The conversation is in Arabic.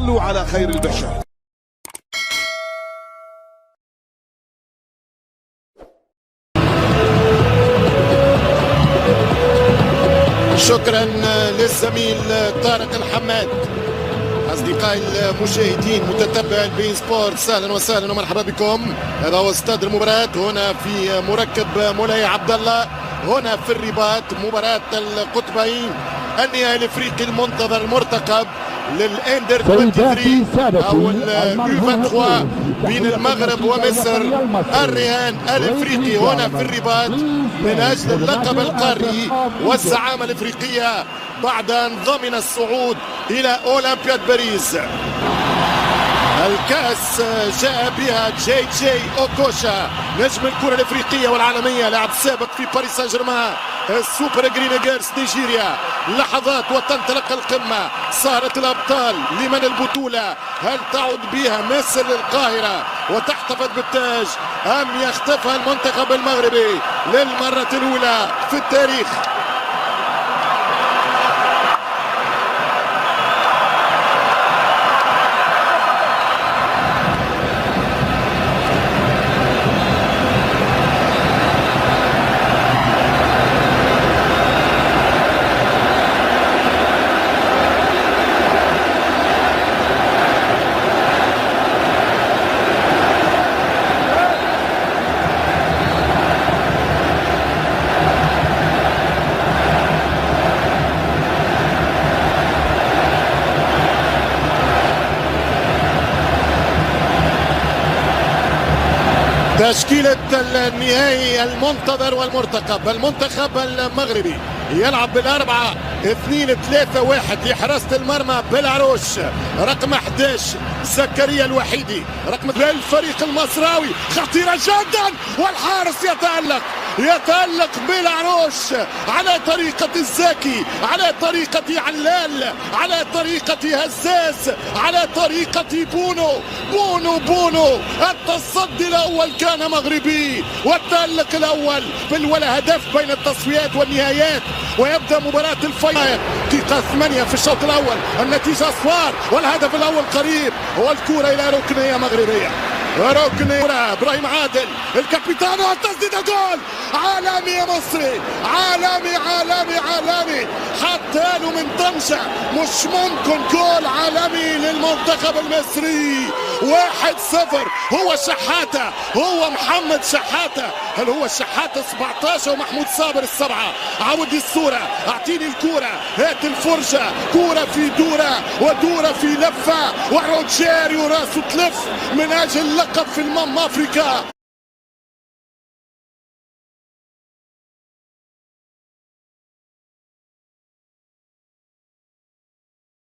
صلوا على خير البشر. شكرا للزميل طارق الحماد. أصدقائي المشاهدين متتبع البين سبورتس، أهلا وسهلا ومرحبا بكم. هذا هو استاد المباراة هنا في مركب مولاي عبد الله، هنا في الرباط، مباراة القطبين، النهائي الافريقي المنتظر المرتقب للاندر 23 او اليو23 بين المغرب ومصر. الرهان الافريقي هنا في الرباط من اجل اللقب القاري والزعامة الافريقية بعد ان ضمن الصعود الى اولمبياد باريس. الكاس جاء بها جي اوكوشا، نجم الكرة الافريقية والعالمية، لاعب سابق في باريس سان جيرمان، السوبر جرين جيرس نيجيريا. لحظات وتنطلق القمة، صارت الابطال لمن البطولة؟ هل تعود بها مصر للقاهرة وتحتفظ بالتاج ام يختفها المنتخب المغربي للمرة الاولى في التاريخ؟ تشكيلة النهائي المنتظر والمرتقب. المنتخب المغربي يلعب بالأربعة 2-3-1 لحراسة المرمى بيلاروش، رقم 11 زكريا الوحيدي، رقم للفريق المصراوي، خطيرة جدا والحارس يتألق بيلاروش على طريقة الزاكي، على طريقة علال، على طريقة هزاز، على طريقة بونو. التصدي الأول كان مغربي والتألق الأول بالولا هدف بين التصفيات والنهايات، ويبدأ مباراة الفاينل. دقيقة 8 في الشوط الأول، النتيجة أصفار والهدف الأول قريب، والكرة إلى ركنية مغربية. ركنية إبراهيم عادل الكابيتان، والتسديد جول. عالمي يا مصري، عالمي حتى له من طنجة، مش ممكن جول عالمي للمنتخب المصري. 1-0. هو شحاتة، هو محمد شحاتة. هل هو شحاتة 17 ومحمود صابر السبعة؟ عودي الصورة، اعطيني الكورة، هات الفرجة، كورة في دورة ودورة في لفة، وروجيريو راسه تلف من اجل اللقب في افريقيا.